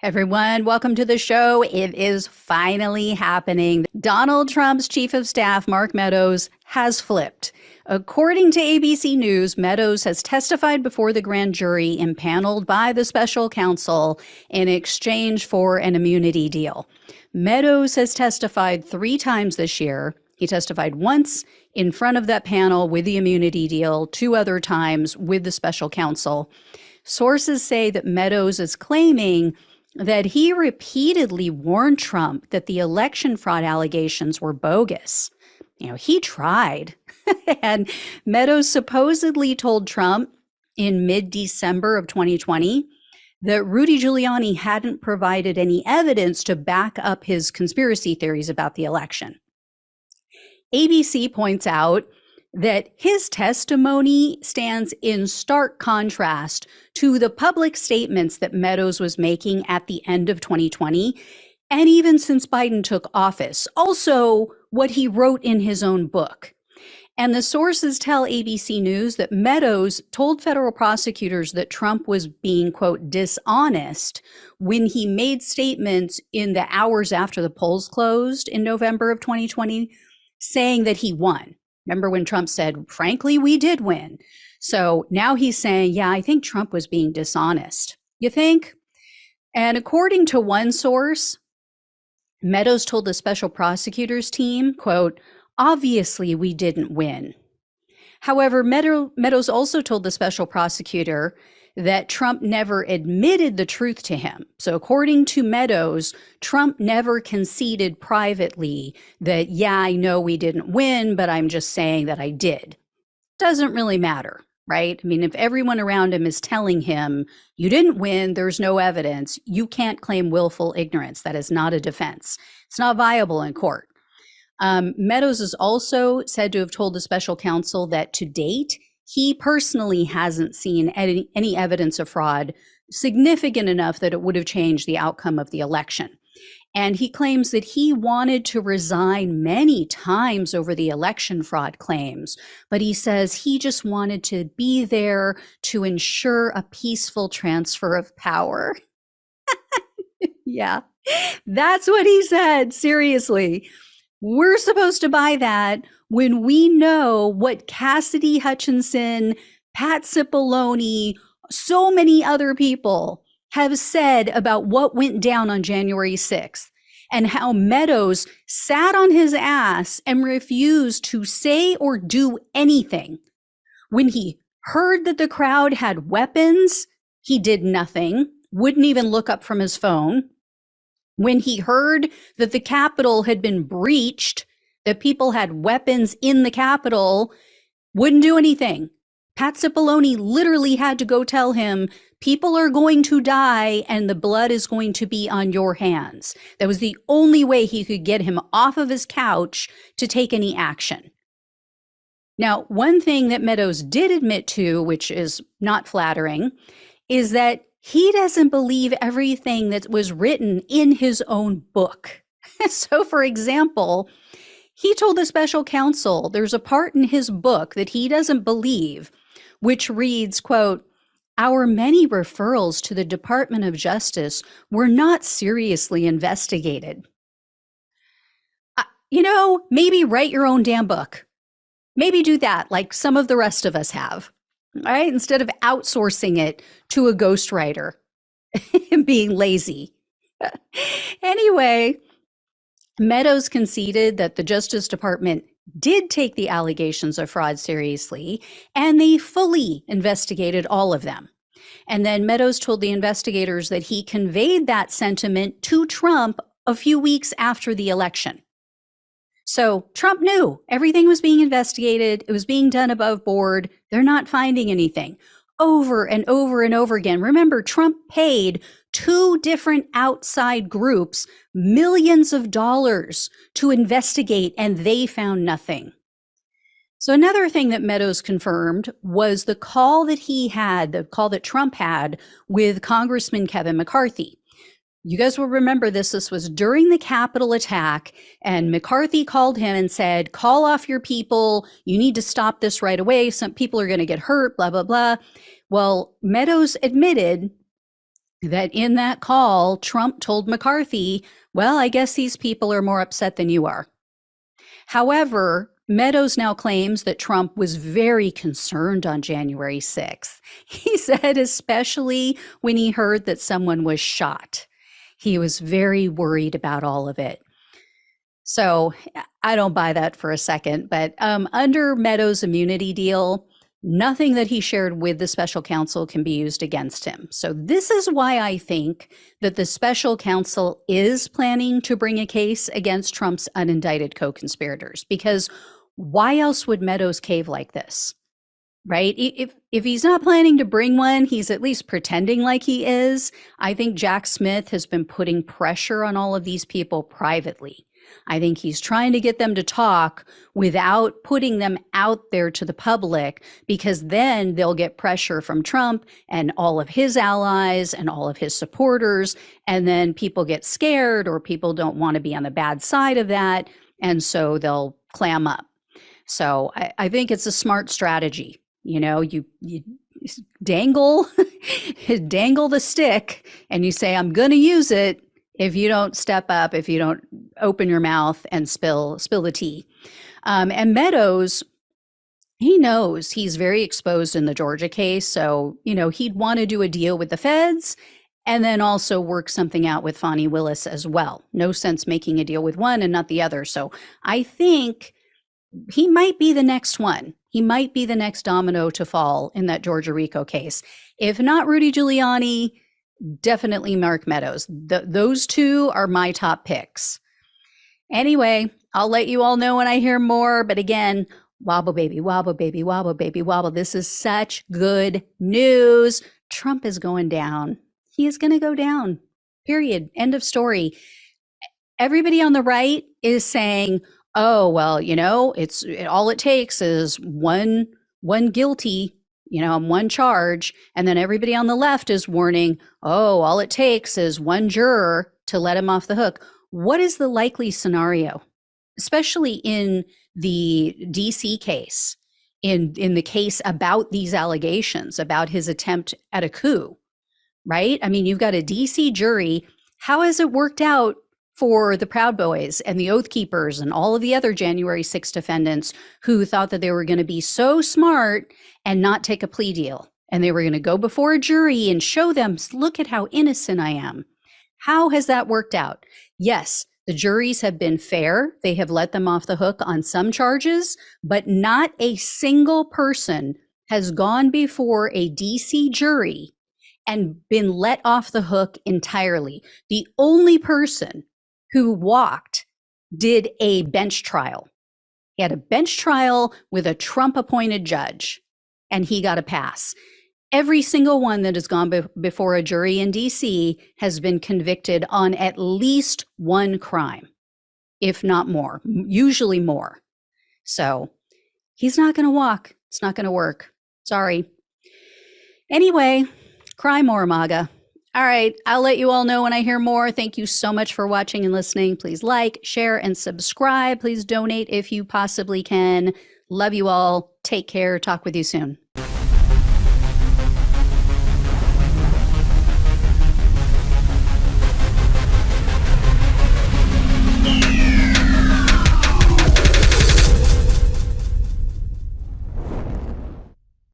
Everyone, welcome to the show. It is finally happening. Donald Trump's chief of staff, Mark Meadows, has flipped. According to ABC News, Meadows has testified before the grand jury impaneled by the special counsel in exchange for an immunity deal. Meadows has testified 3 times this year. He testified once in front of that panel with the immunity deal, 2 other times with the special counsel. Sources say that Meadows is claiming that he repeatedly warned Trump that the election fraud allegations were bogus. He tried. And Meadows supposedly told Trump in mid-December of 2020 that Rudy Giuliani hadn't provided any evidence to back up his conspiracy theories about the election. ABC points out that his testimony stands in stark contrast to the public statements that Meadows was making at the end of 2020, and even since Biden took office. Also, what he wrote in his own book. And the sources tell ABC News that Meadows told federal prosecutors that Trump was being, quote, dishonest when he made statements in the hours after the polls closed in November of 2020, saying that he won. Remember when Trump said, frankly, we did win. So now he's saying, yeah, I think Trump was being dishonest. You think? And according to one source, Meadows told the special prosecutors team, quote, obviously we didn't win. However, Meadows also told the special prosecutor that Trump never admitted the truth to him. So according to Meadows, Trump never conceded privately that, yeah, I know we didn't win, but I'm just saying that I did. Doesn't really matter, right? I mean, if everyone around him is telling him, you didn't win, there's no evidence, you can't claim willful ignorance. That is not a defense. It's not viable in court. Meadows is also said to have told the special counsel that to date, he personally hasn't seen any evidence of fraud significant enough that it would have changed the outcome of the election. And he claims that he wanted to resign many times over the election fraud claims, but he says he just wanted to be there to ensure a peaceful transfer of power. Yeah, that's what he said. Seriously. We're supposed to buy that when we know what Cassidy Hutchinson, Pat Cipollone, so many other people have said about what went down on January 6th and how Meadows sat on his ass and refused to say or do anything. When he heard that the crowd had weapons, he did nothing, wouldn't even look up from his phone. When he heard that the Capitol had been breached, that people had weapons in the Capitol, wouldn't do anything. Pat Cipollone literally had to go tell him, people are going to die and the blood is going to be on your hands. That was the only way he could get him off of his couch to take any action. Now, one thing that Meadows did admit to, which is not flattering, is that he doesn't believe everything that was written in his own book. So, for example, he told the special counsel there's a part in his book that he doesn't believe, which reads, quote, our many referrals to the Department of Justice were not seriously investigated. Maybe write your own damn book. Maybe do that like some of the rest of us have. All right, instead of outsourcing it to a ghostwriter and being lazy. Anyway, Meadows conceded that the Justice Department did take the allegations of fraud seriously, and they fully investigated all of them. And then Meadows told the investigators that he conveyed that sentiment to Trump a few weeks after the election. So Trump knew everything was being investigated. It was being done above board. They're not finding anything. Over and over and over again. Remember, Trump paid 2 different outside groups millions of dollars to investigate, and they found nothing. So another thing that Meadows confirmed was the call that Trump had with Congressman Kevin McCarthy. You guys will remember this. This was during the Capitol attack, and McCarthy called him and said, call off your people. You need to stop this right away. Some people are going to get hurt, blah, blah, blah. Well, Meadows admitted that in that call, Trump told McCarthy, well, I guess these people are more upset than you are. However, Meadows now claims that Trump was very concerned on January 6th. He said, especially when he heard that someone was shot. He was very worried about all of it. So I don't buy that for a second, but under Meadows' immunity deal, nothing that he shared with the special counsel can be used against him. So this is why I think that the special counsel is planning to bring a case against Trump's unindicted co-conspirators, because why else would Meadows cave like this? Right? If he's not planning to bring one, he's at least pretending like he is. I think Jack Smith has been putting pressure on all of these people privately. I think he's trying to get them to talk without putting them out there to the public, because then they'll get pressure from Trump and all of his allies and all of his supporters. And then people get scared, or people don't want to be on the bad side of that. And so they'll clam up. So I think it's a smart strategy. You know, you dangle, dangle the stick and you say, I'm going to use it if you don't step up, if you don't open your mouth and spill the tea. And Meadows, he knows he's very exposed in the Georgia case. So, you know, he'd want to do a deal with the feds and then also work something out with Fani Willis as well. No sense making a deal with one and not the other. So I think he might be the next one. He might be the next domino to fall in that Georgia RICO case. If not Rudy Giuliani, definitely Mark Meadows. Those two are my top picks. Anyway, I'll let you all know when I hear more. But again, wobble, baby, wobble, baby, wobble, baby, wobble. This is such good news. Trump is going down. He is going to go down. Period. End of story. Everybody on the right is saying, oh, well, you know, all it takes is one guilty, you know, one charge. And then everybody on the left is warning, oh, all it takes is one juror to let him off the hook. What is the likely scenario, especially in the DC case, in the case about these allegations, about his attempt at a coup, right? I mean, you've got a DC jury. How has it worked out for the Proud Boys and the Oath Keepers and all of the other January 6 defendants who thought that they were going to be so smart and not take a plea deal? And they were going to go before a jury and show them, look at how innocent I am. How has that worked out? Yes, the juries have been fair. They have let them off the hook on some charges, but not a single person has gone before a DC jury and been let off the hook entirely. The only person who walked did a bench trial. He had a bench trial with a Trump-appointed judge, and he got a pass. Every single one that has gone before a jury in DC has been convicted on at least one crime, if not more, usually more. So he's not going to walk. It's not going to work. Sorry. Anyway, cry more, MAGA. All right, I'll let you all know when I hear more. Thank you so much for watching and listening. Please like, share, and subscribe. Please donate if you possibly can. Love you all. Take care. Talk with you soon.